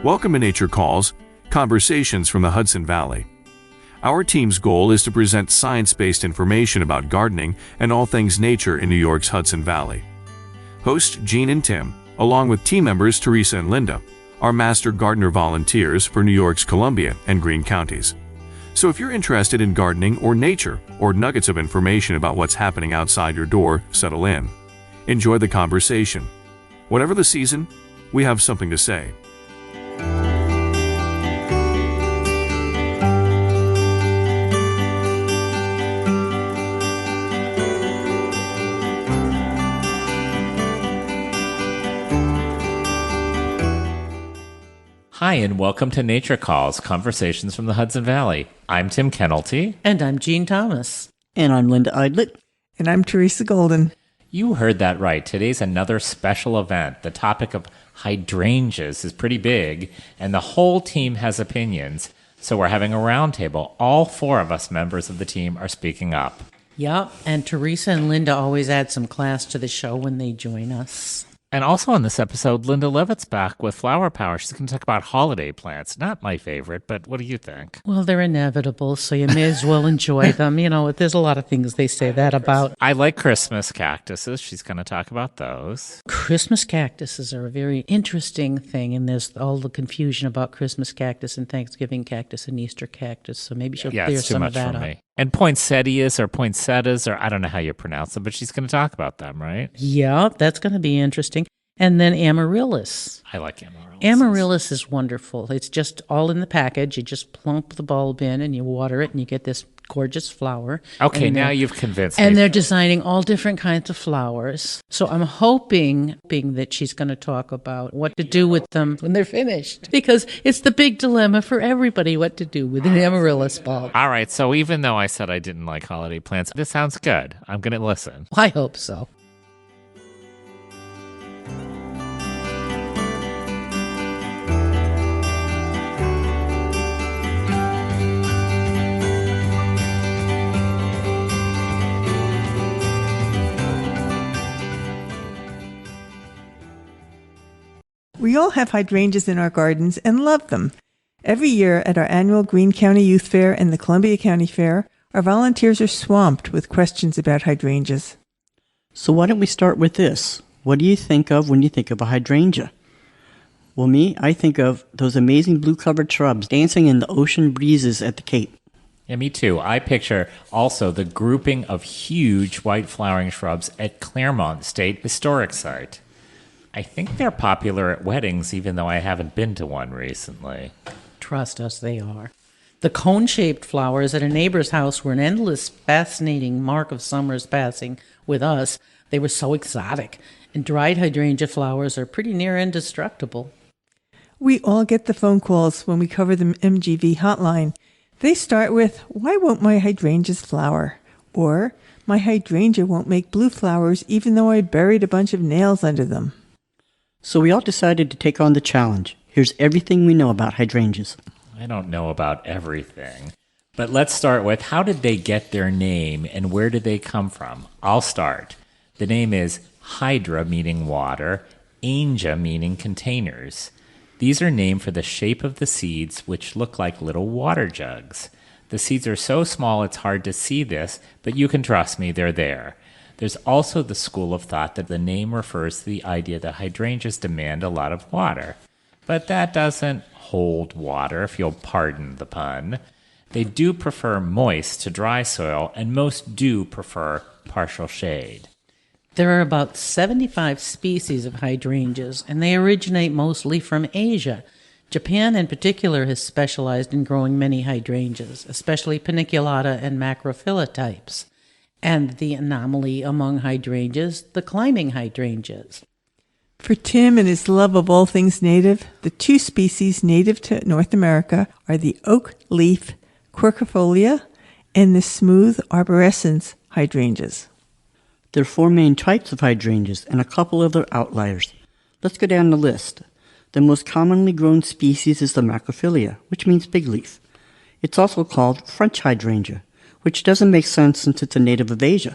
Welcome to Nature Calls, Conversations from the Hudson Valley. Our team's goal is to present science-based information about gardening and all things nature in New York's Hudson Valley. Hosts Jean and Tim, along with team members Teresa and Linda, are master gardener volunteers for New York's Columbia and Greene counties. So if you're interested in gardening or nature, or nuggets of information about what's happening outside your door, settle in. Enjoy the conversation. Whatever the season, we have something to say. Hi, and welcome to Nature Calls, Conversations from the Hudson Valley. I'm Tim Kennelty. And I'm Jean Thomas. And I'm Linda Aydlett. And I'm Teresa Golden. You heard that right. Today's another special event. The topic of hydrangeas is pretty big, and the whole team has opinions. So we're having a roundtable. All four of us members of the team are speaking up. Yep, and Teresa and Linda always add some class to the show when they join us. And also on this episode, Linda Levitt's back with Flower Power. She's going to talk about holiday plants. Not my favorite, but what do you think? Well, they're inevitable, so you may as well enjoy them. You know, there's a lot of things they say that about. I like Christmas cactuses. She's going to talk about those. Christmas cactuses are a very interesting thing, and there's all the confusion about Christmas cactus and Thanksgiving cactus and Easter cactus, so maybe she'll clear some of that up. Me. And poinsettias or poinsettias, or I don't know how you pronounce them, but she's going to talk about them, right? Yeah, that's going to be interesting. And then Amaryllis. I like Amaryllis. Amaryllis is wonderful. It's just all in the package. You just plump the bulb in and you water it and you get this gorgeous flower. Okay, now you've convinced me. And they're designing all different kinds of flowers. So I'm hoping that she's going to talk about what to do with them when they're finished. Because it's the big dilemma for everybody what to do with an Amaryllis bulb. All right, so even though I said I didn't like holiday plants, this sounds good. I'm going to listen. I hope so. We all have hydrangeas in our gardens and love them. Every year at our annual Greene County Youth Fair and the Columbia County Fair, our volunteers are swamped with questions about hydrangeas. So why don't we start with this? What do you think of when you think of a hydrangea? Well, I think of those amazing blue-covered shrubs dancing in the ocean breezes at the Cape. Yeah, me too. I picture also the grouping of huge white flowering shrubs at Claremont State Historic Site. I think they're popular at weddings, even though I haven't been to one recently. Trust us, they are. The cone-shaped flowers at a neighbor's house were an endless, fascinating mark of summer's passing with us. They were so exotic, and dried hydrangea flowers are pretty near indestructible. We all get the phone calls when we cover the MGV hotline. They start with, "Why won't my hydrangeas flower?" Or, "My hydrangea won't make blue flowers even though I buried a bunch of nails under them." So we all decided to take on the challenge. Here's everything we know about hydrangeas. I don't know about everything. But let's start with, how did they get their name and where did they come from? I'll start. The name is hydra, meaning water, angea, meaning containers. These are named for the shape of the seeds, which look like little water jugs. The seeds are so small it's hard to see this, but you can trust me, they're there. There's also the school of thought that the name refers to the idea that hydrangeas demand a lot of water. But that doesn't hold water, if you'll pardon the pun. They do prefer moist to dry soil, and most do prefer partial shade. There are about 75 species of hydrangeas, and they originate mostly from Asia. Japan in particular has specialized in growing many hydrangeas, especially paniculata and macrophylla types. And the anomaly among hydrangeas, the climbing hydrangeas. For Tim and his love of all things native, the two species native to North America are the oak leaf quercifolia and the smooth arborescens hydrangeas. There are 4 main types of hydrangeas and a couple other outliers. Let's go down the list. The most commonly grown species is the macrophylla, which means big leaf. It's also called French hydrangea, which doesn't make sense since it's a native of Asia.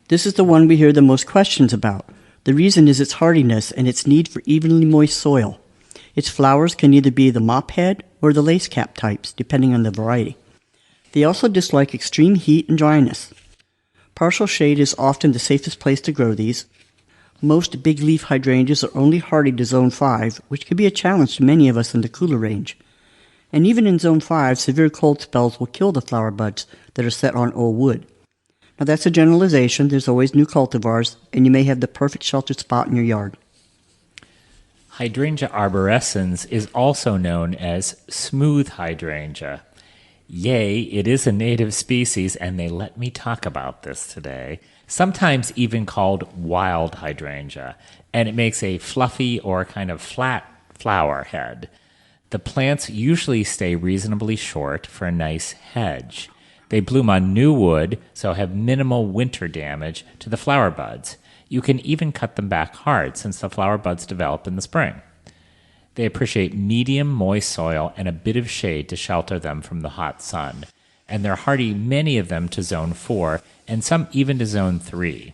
This is the one we hear the most questions about. The reason is its hardiness and its need for evenly moist soil. Its flowers can either be the mophead or the lace cap types, depending on the variety. They also dislike extreme heat and dryness. Partial shade is often the safest place to grow these. Most big leaf hydrangeas are only hardy to zone 5, which can be a challenge to many of us in the cooler range. And even in zone 5, severe cold spells will kill the flower buds that are set on old wood. Now that's a generalization. There's always new cultivars, and you may have the perfect sheltered spot in your yard. Hydrangea arborescens is also known as smooth hydrangea. Yay, it is a native species, and they let me talk about this today. Sometimes even called wild hydrangea, and it makes a fluffy or kind of flat flower head. The plants usually stay reasonably short for a nice hedge. They bloom on new wood, so have minimal winter damage to the flower buds. You can even cut them back hard since the flower buds develop in the spring. They appreciate medium moist soil and a bit of shade to shelter them from the hot sun, and they're hardy, many of them, to zone 4 and some even to zone 3.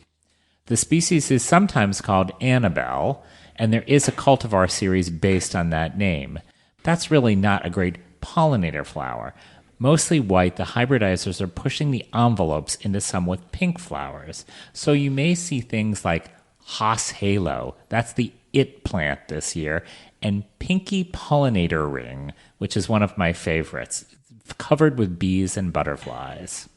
The species is sometimes called Annabelle, and there is a cultivar series based on that name. That's really not a great pollinator flower. Mostly white, the hybridizers are pushing the envelopes into some with pink flowers. So you may see things like Haas Halo, that's the it plant this year, and Pinky Pollinator Ring, which is one of my favorites, covered with bees and butterflies.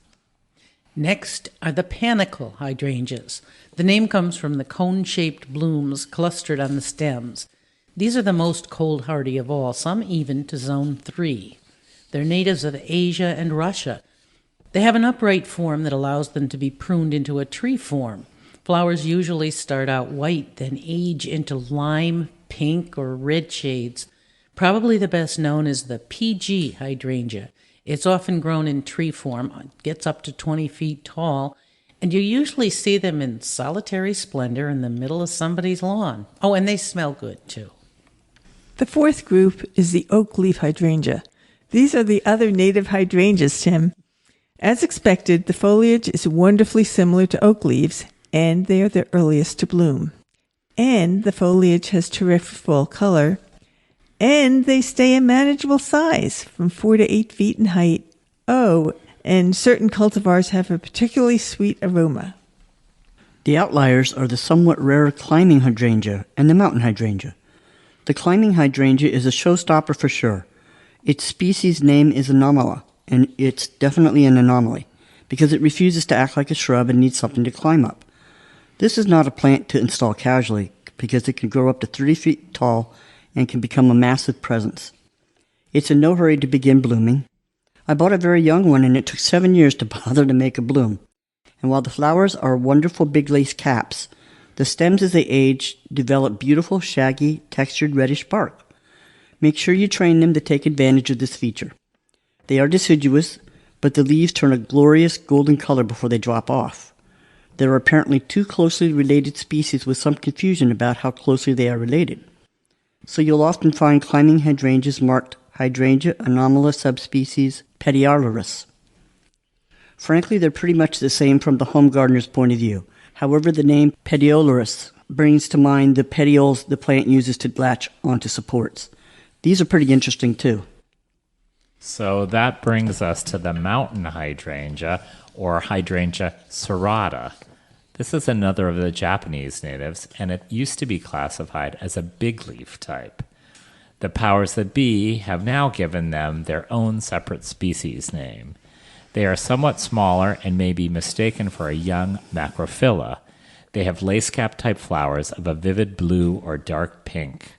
Next are the panicle hydrangeas. The name comes from the cone-shaped blooms clustered on the stems. These are the most cold hardy of all, some even to zone 3. They're natives of Asia and Russia. They have an upright form that allows them to be pruned into a tree form. Flowers usually start out white, then age into lime, pink, or red shades. Probably the best known is the PG hydrangea. It's often grown in tree form, gets up to 20 feet tall, and you usually see them in solitary splendor in the middle of somebody's lawn. Oh, and they smell good, too. The fourth group is the oak leaf hydrangea. These are the other native hydrangeas, Tim. As expected, the foliage is wonderfully similar to oak leaves, and they are the earliest to bloom. And the foliage has terrific fall color, and they stay a manageable size, from 4 to 8 feet in height. Oh, and certain cultivars have a particularly sweet aroma. The outliers are the somewhat rarer climbing hydrangea and the mountain hydrangea. The climbing hydrangea is a showstopper for sure. Its species name is Anomala, and it's definitely an anomaly, because it refuses to act like a shrub and needs something to climb up. This is not a plant to install casually, because it can grow up to 30 feet tall and can become a massive presence. It's in no hurry to begin blooming. I bought a very young one, and it took 7 years to bother to make a bloom. And while the flowers are wonderful big lace caps, the stems as they age develop beautiful, shaggy, textured reddish bark. Make sure you train them to take advantage of this feature. They are deciduous, but the leaves turn a glorious golden color before they drop off. There are apparently 2 closely related species with some confusion about how closely they are related. So you'll often find climbing hydrangeas marked Hydrangea anomala subspecies Petiolaris. Frankly, they're pretty much the same from the home gardener's point of view. However, the name Petiolaris brings to mind the petioles the plant uses to latch onto supports. These are pretty interesting too. So that brings us to the mountain hydrangea, or Hydrangea serrata. This is another of the Japanese natives, and it used to be classified as a big leaf type. The powers that be have now given them their own separate species name. They are somewhat smaller and may be mistaken for a young macrophylla. They have lace cap type flowers of a vivid blue or dark pink.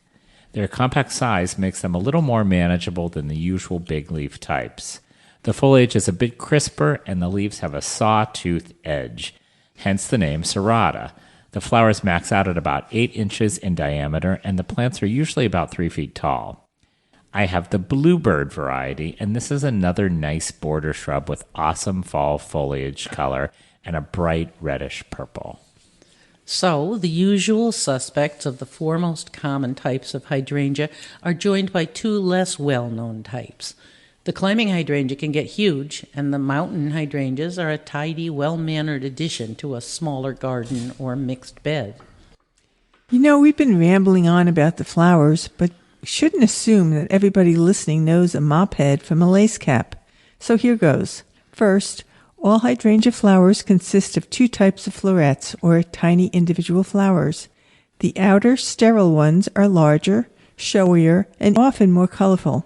Their compact size makes them a little more manageable than the usual big leaf types. The foliage is a bit crisper, and the leaves have a saw-tooth edge, hence the name serrata. The flowers max out at about 8 inches in diameter, and the plants are usually about 3 feet tall. I have the bluebird variety, and this is another nice border shrub with awesome fall foliage color and a bright reddish purple. So, the usual suspects of the 4 most common types of hydrangea are joined by 2 less well-known types. The climbing hydrangea can get huge, and the mountain hydrangeas are a tidy, well-mannered addition to a smaller garden or mixed bed. You know, we've been rambling on about the flowers, but shouldn't assume that everybody listening knows a mophead from a lace cap. So here goes. First, all hydrangea flowers consist of two types of florets, or tiny individual flowers. The outer, sterile ones are larger, showier, and often more colorful.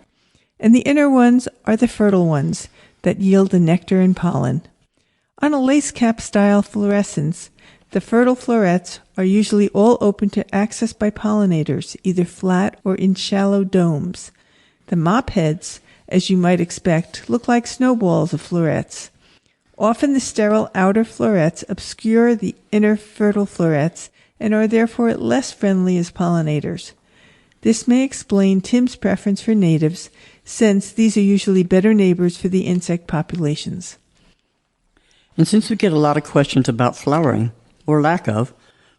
And the inner ones are the fertile ones that yield the nectar and pollen. On a lace cap style fluorescence, the fertile florets are usually all open to access by pollinators, either flat or in shallow domes. The mopheads, as you might expect, look like snowballs of florets. Often the sterile outer florets obscure the inner fertile florets and are therefore less friendly as pollinators. This may explain Tim's preference for natives, since these are usually better neighbors for the insect populations. And since we get a lot of questions about flowering, or lack of,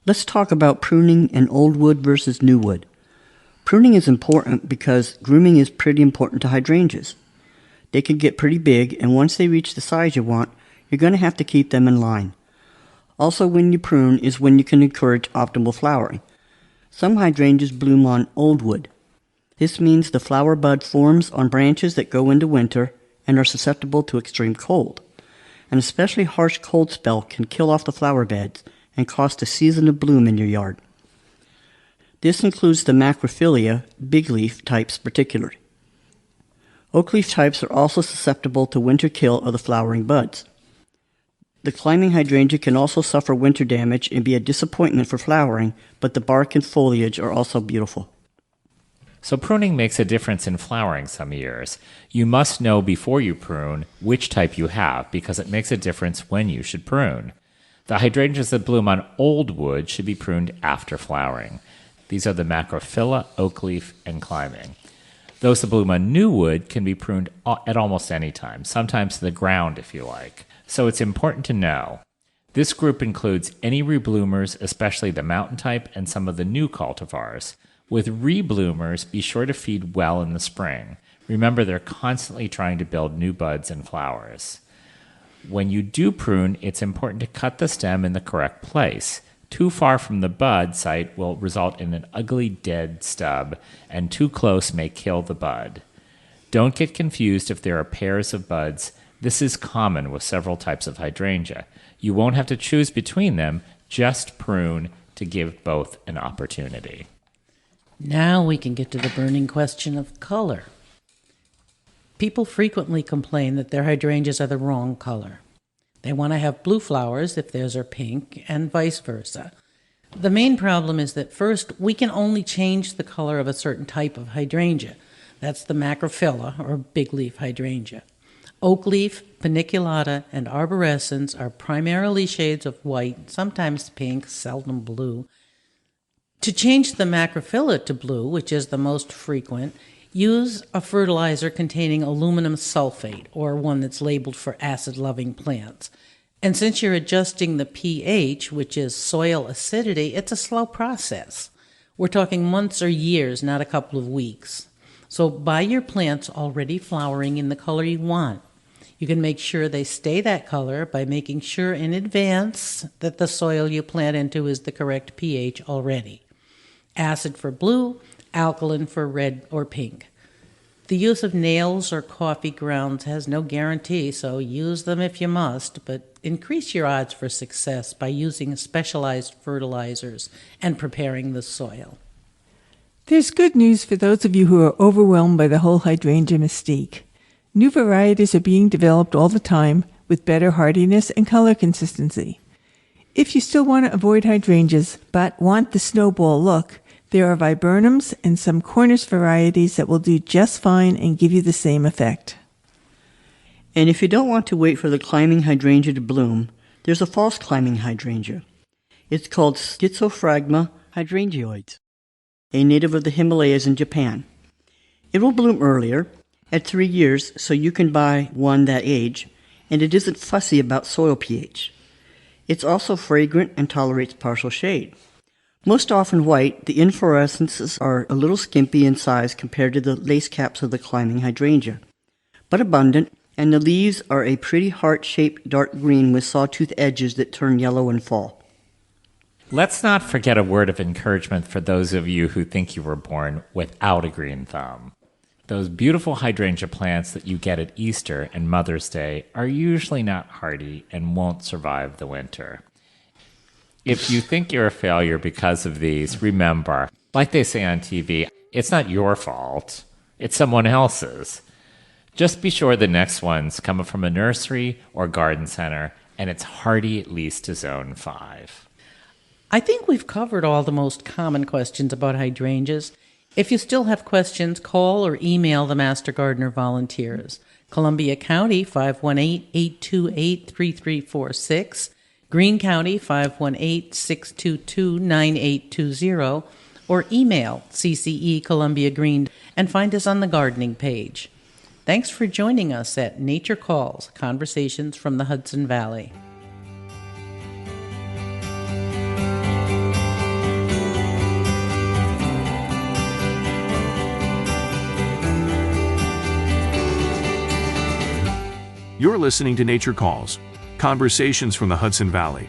let's talk about pruning and old wood versus new wood. Pruning is important because grooming is pretty important to hydrangeas. They can get pretty big, and once they reach the size you want, you're going to have to keep them in line. Also, when you prune is when you can encourage optimal flowering. Some hydrangeas bloom on old wood. This means the flower bud forms on branches that go into winter and are susceptible to extreme cold. An especially harsh cold spell can kill off the flower beds and cost a season of bloom in your yard. This includes the macrophylla, big leaf types particularly. Oak leaf types are also susceptible to winter kill of the flowering buds. The climbing hydrangea can also suffer winter damage and be a disappointment for flowering, but the bark and foliage are also beautiful. So pruning makes a difference in flowering some years. You must know before you prune which type you have, because it makes a difference when you should prune. The hydrangeas that bloom on old wood should be pruned after flowering. These are the macrophylla, oak leaf, and climbing. Those that bloom on new wood can be pruned at almost any time, sometimes to the ground if you like. So it's important to know. This group includes any rebloomers, especially the mountain type and some of the new cultivars. With rebloomers, be sure to feed well in the spring. Remember, they're constantly trying to build new buds and flowers. When you do prune, it's important to cut the stem in the correct place. Too far from the bud site will result in an ugly dead stub, and too close may kill the bud. Don't get confused if there are pairs of buds. This is common with several types of hydrangea. You won't have to choose between them, just prune to give both an opportunity. Now we can get to the burning question of color. People frequently complain that their hydrangeas are the wrong color. They want to have blue flowers if theirs are pink, and vice versa. The main problem is that first, we can only change the color of a certain type of hydrangea. That's the macrophylla, or big leaf hydrangea. Oak leaf, paniculata, and arborescens are primarily shades of white, sometimes pink, seldom blue. To change the macrophylla to blue, which is the most frequent, use a fertilizer containing aluminum sulfate, or one that's labeled for acid-loving plants. And since you're adjusting the pH, which is soil acidity, it's a slow process. We're talking months or years, not a couple of weeks. So buy your plants already flowering in the color you want. You can make sure they stay that color by making sure in advance that the soil you plant into is the correct pH already. Acid for blue, alkaline for red or pink. The use of nails or coffee grounds has no guarantee, so use them if you must, but increase your odds for success by using specialized fertilizers and preparing the soil. There's good news for those of you who are overwhelmed by the whole hydrangea mystique. New varieties are being developed all the time with better hardiness and color consistency. If you still want to avoid hydrangeas but want the snowball look, there are viburnums and some Cornish varieties that will do just fine and give you the same effect. And if you don't want to wait for the climbing hydrangea to bloom, there's a false climbing hydrangea. It's called Schizophragma hydrangeoides, a native of the Himalayas in Japan. It will bloom earlier, at 3 years, so you can buy one that age, and it isn't fussy about soil pH. It's also fragrant and tolerates partial shade. Most often white, the inflorescences are a little skimpy in size compared to the lace caps of the climbing hydrangea, but abundant, and the leaves are a pretty heart-shaped dark green with sawtooth edges that turn yellow in fall. Let's not forget a word of encouragement for those of you who think you were born without a green thumb. Those beautiful hydrangea plants that you get at Easter and Mother's Day are usually not hardy and won't survive the winter. If you think you're a failure because of these, remember, like they say on TV, it's not your fault, it's someone else's. Just be sure the next one's coming from a nursery or garden center, and it's hardy at least to zone 5. I think we've covered all the most common questions about hydrangeas. If you still have questions, call or email the Master Gardener volunteers. Columbia County, 518-828-3346. Greene County, 518-622-9820. Or email CCE Columbia Green and find us on the gardening page. Thanks for joining us at Nature Calls, Conversations from the Hudson Valley. You're listening to Nature Calls, Conversations from the Hudson Valley.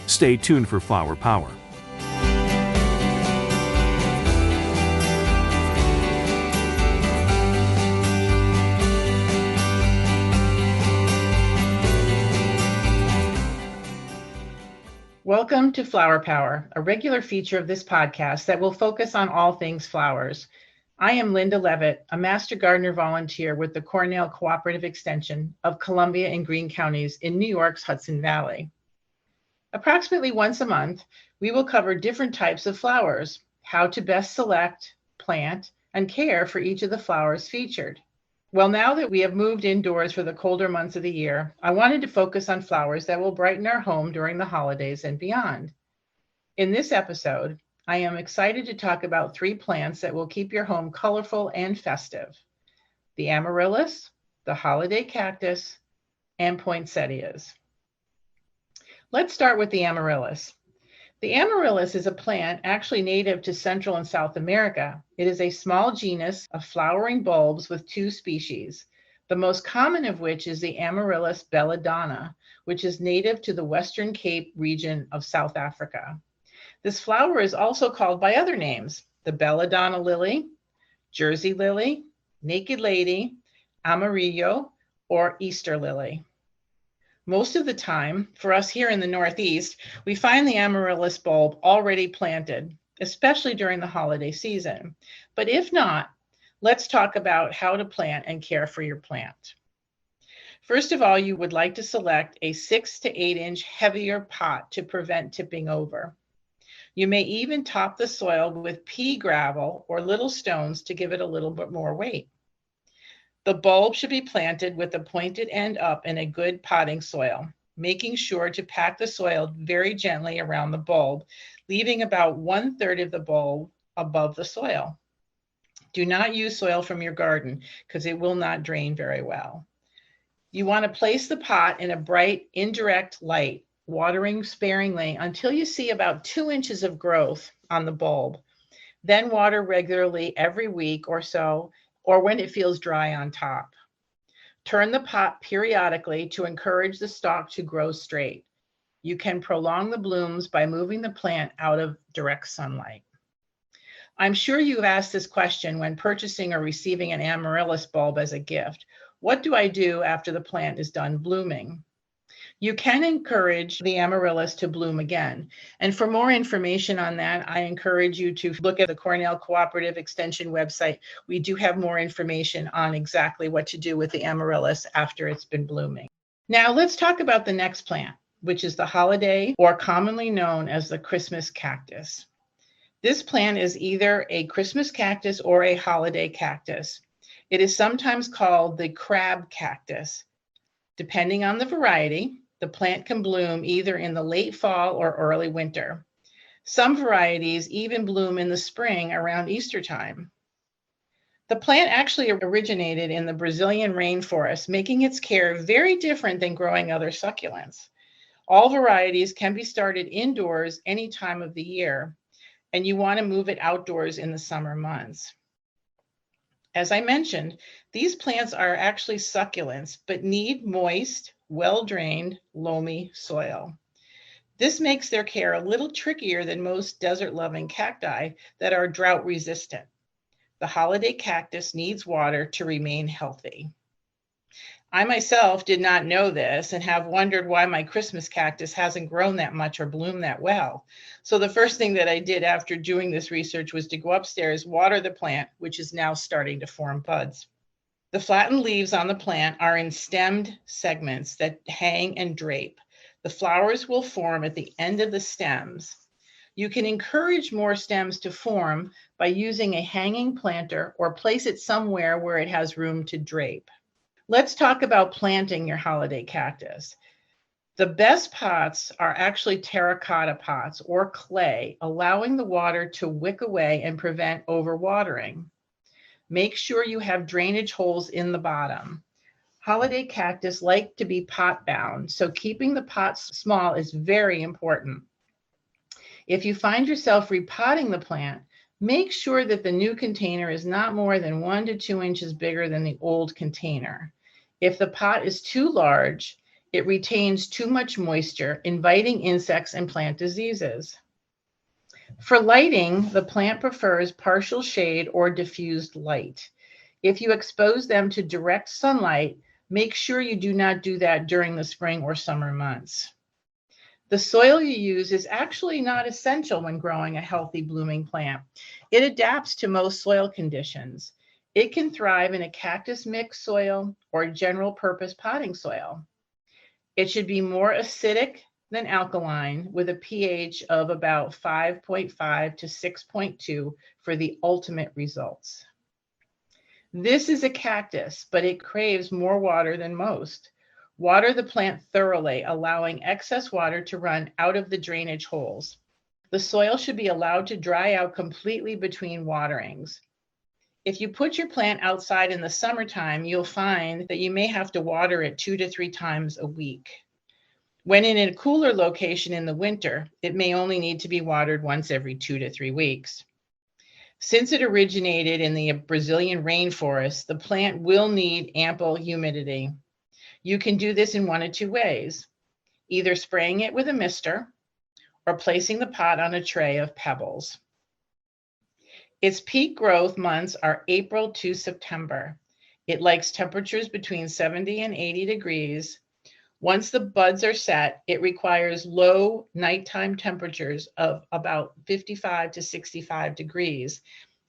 Stay tuned for Flower Power. Welcome to Flower Power, a regular feature of this podcast that will focus on all things flowers. I am Linda Levitt, a Master Gardener volunteer with the Cornell Cooperative Extension of Columbia and Greene counties in New York's Hudson Valley. Approximately once a month, we will cover different types of flowers, how to best select, plant, and care for each of the flowers featured. Well, now that we have moved indoors for the colder months of the year, I wanted to focus on flowers that will brighten our home during the holidays and beyond. In this episode, I am excited to talk about 3 plants that will keep your home colorful and festive: the Amaryllis, the holiday cactus, and poinsettias. Let's start with the Amaryllis. The Amaryllis is a plant actually native to Central and South America. It is a small genus of flowering bulbs with 2 species, the most common of which is the Amaryllis belladonna, which is native to the Western Cape region of South Africa. This flower is also called by other names: the belladonna lily, Jersey lily, naked lady, amarillo, or Easter lily. Most of the time, for us here in the Northeast, we find the amaryllis bulb already planted, especially during the holiday season. But if not, let's talk about how to plant and care for your plant. First of all, you would like to select a 6 to 8 inch heavier pot to prevent tipping over. You may even top the soil with pea gravel or little stones to give it a little bit more weight. The bulb should be planted with the pointed end up in a good potting soil, making sure to pack the soil very gently around the bulb, leaving about 1/3 of the bulb above the soil. Do not use soil from your garden because it will not drain very well. You want to place the pot in a bright, indirect light, watering sparingly until you see about 2 inches of growth on the bulb. Then water regularly every week or so, or when it feels dry on top. Turn the pot periodically to encourage the stalk to grow straight. You can prolong the blooms by moving the plant out of direct sunlight. I'm sure you've asked this question when purchasing or receiving an amaryllis bulb as a gift. What do I do after the plant is done blooming? You can encourage the amaryllis to bloom again. And for more information on that, I encourage you to look at the Cornell Cooperative Extension website. We do have more information on exactly what to do with the amaryllis after it's been blooming. Now let's talk about the next plant, which is the holiday, or commonly known as the Christmas cactus. This plant is either a Christmas cactus or a holiday cactus. It is sometimes called the crab cactus. Depending on the variety, the plant can bloom either in the late fall or early winter. Some varieties even bloom in the spring around Easter time. The plant actually originated in the Brazilian rainforest, making its care very different than growing other succulents. All varieties can be started indoors any time of the year, and you want to move it outdoors in the summer months. As I mentioned, these plants are actually succulents, but need moist, well-drained, loamy soil. This makes their care a little trickier than most desert-loving cacti that are drought-resistant. The holiday cactus needs water to remain healthy. I myself did not know this and have wondered why my Christmas cactus hasn't grown that much or bloomed that well. So the first thing that I did after doing this research was to go upstairs, water the plant, which is now starting to form buds. The flattened leaves on the plant are in stemmed segments that hang and drape. The flowers will form at the end of the stems. You can encourage more stems to form by using a hanging planter or place it somewhere where it has room to drape. Let's talk about planting your holiday cactus. The best pots are actually terracotta pots or clay, allowing the water to wick away and prevent overwatering. Make sure you have drainage holes in the bottom. Holiday cactus like to be pot bound, so keeping the pots small is very important. If you find yourself repotting the plant, make sure that the new container is not more than 1 to 2 inches bigger than the old container. If the pot is too large, it retains too much moisture, inviting insects and plant diseases. For lighting, the plant prefers partial shade or diffused light. If you expose them to direct sunlight, make sure you do not do that during the spring or summer months. The soil you use is actually not essential when growing a healthy blooming plant. It adapts to most soil conditions. It can thrive in a cactus mix soil or general purpose potting soil. It should be more acidic than alkaline, with a pH of about 5.5 to 6.2 for the ultimate results. This is a cactus, but it craves more water than most. Water the plant thoroughly, allowing excess water to run out of the drainage holes. The soil should be allowed to dry out completely between waterings. If you put your plant outside in the summertime, you'll find that you may have to water it 2 to 3 times a week. When in a cooler location in the winter, it may only need to be watered once every 2 to 3 weeks. Since it originated in the Brazilian rainforest, the plant will need ample humidity. You can do this in 1 of 2 ways, either spraying it with a mister or placing the pot on a tray of pebbles. Its peak growth months are April to September. It likes temperatures between 70 and 80 degrees. Once the buds are set, it requires low nighttime temperatures of about 55 to 65 degrees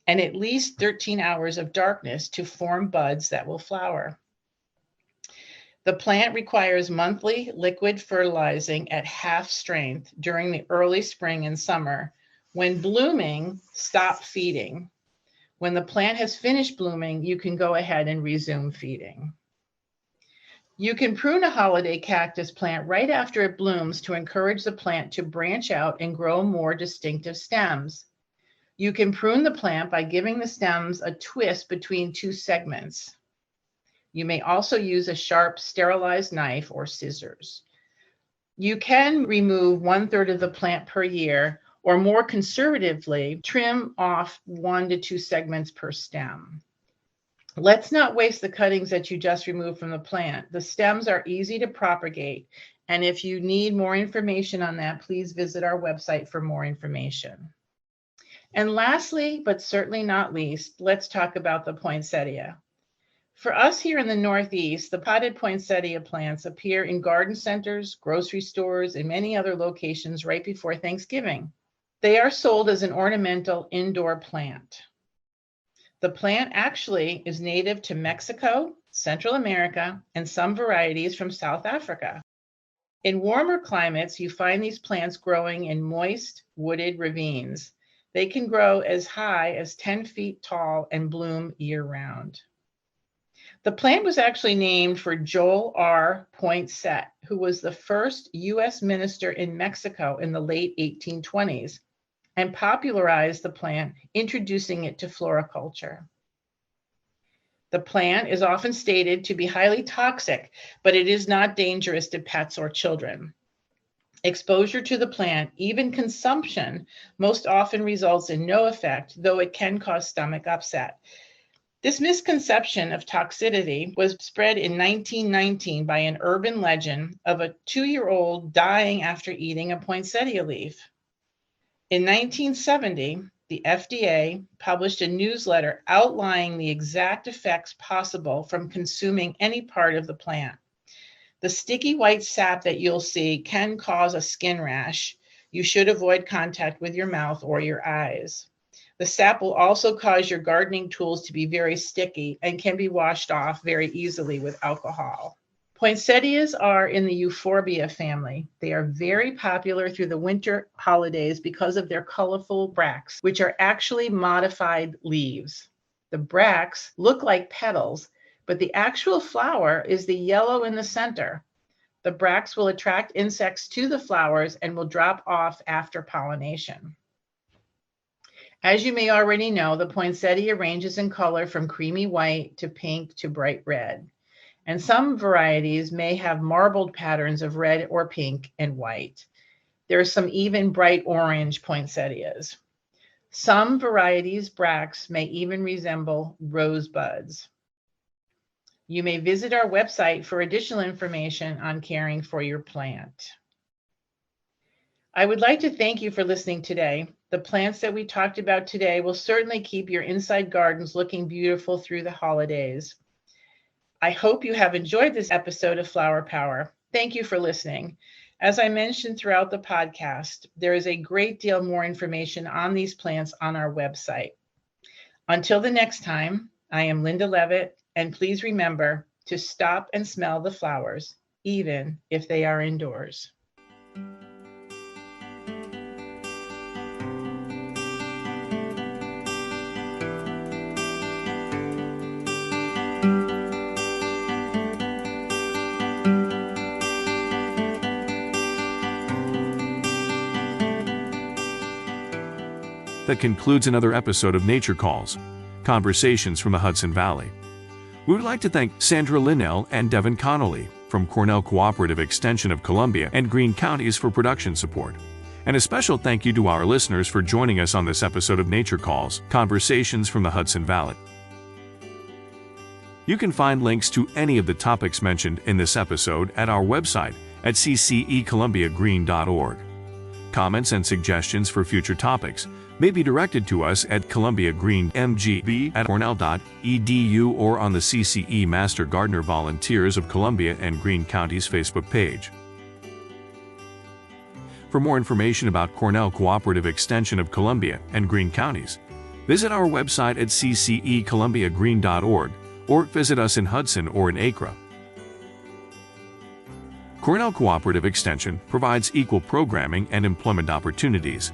and at least 13 hours of darkness to form buds that will flower. The plant requires monthly liquid fertilizing at half strength during the early spring and summer. When blooming, stop feeding. When the plant has finished blooming, you can go ahead and resume feeding. You can prune a holiday cactus plant right after it blooms to encourage the plant to branch out and grow more distinctive stems. You can prune the plant by giving the stems a twist between 2 segments. You may also use a sharp sterilized knife or scissors. You can remove 1/3 of the plant per year, or more conservatively, trim off 1 to 2 segments per stem. Let's not waste the cuttings that you just removed from the plant. The stems are easy to propagate, and if you need more information on that, please visit our website for more information. And lastly, but certainly not least, let's talk about the poinsettia. For us here in the Northeast, the potted poinsettia plants appear in garden centers, grocery stores, and many other locations right before Thanksgiving. They are sold as an ornamental indoor plant. The plant actually is native to Mexico, Central America, and some varieties from South Africa. In warmer climates, you find these plants growing in moist, wooded ravines. They can grow as high as 10 feet tall and bloom year-round. The plant was actually named for Joel R. Poinsett, who was the first U.S. minister in Mexico in the late 1820s and popularized the plant, introducing it to floriculture. The plant is often stated to be highly toxic, but it is not dangerous to pets or children. Exposure to the plant, even consumption, most often results in no effect, though it can cause stomach upset. This misconception of toxicity was spread in 1919 by an urban legend of a 2-year-old dying after eating a poinsettia leaf. In 1970, the FDA published a newsletter outlining the exact effects possible from consuming any part of the plant. The sticky white sap that you'll see can cause a skin rash. You should avoid contact with your mouth or your eyes. The sap will also cause your gardening tools to be very sticky and can be washed off very easily with alcohol. Poinsettias are in the euphorbia family. They are very popular through the winter holidays because of their colorful bracts, which are actually modified leaves. The bracts look like petals, but the actual flower is the yellow in the center. The bracts will attract insects to the flowers and will drop off after pollination. As you may already know, the poinsettia ranges in color from creamy white to pink to bright red. And some varieties may have marbled patterns of red or pink and white. There are some even bright orange poinsettias. Some varieties' bracts may even resemble rosebuds. You may visit our website for additional information on caring for your plant. I would like to thank you for listening today. The plants that we talked about today will certainly keep your inside gardens looking beautiful through the holidays. I hope you have enjoyed this episode of Flower Power. Thank you for listening. As I mentioned throughout the podcast, there is a great deal more information on these plants on our website. Until the next time, I am Linda Levitt, and please remember to stop and smell the flowers, even if they are indoors. That concludes another episode of Nature Calls, Conversations from the Hudson Valley. We would like to thank Sandra Linnell and Devin Connolly from Cornell Cooperative Extension of Columbia and Greene Counties for production support. And a special thank you to our listeners for joining us on this episode of Nature Calls, Conversations from the Hudson Valley. You can find links to any of the topics mentioned in this episode at our website at ccecolumbiagreen.org. Comments and suggestions for future topics may be directed to us at columbiagreenmgv@cornell.edu or on the CCE Master Gardener Volunteers of Columbia and Greene Counties Facebook page. For more information about Cornell Cooperative Extension of Columbia and Greene Counties, visit our website at ccecolumbiagreen.org or visit us in Hudson or in Acra. Cornell Cooperative Extension provides equal programming and employment opportunities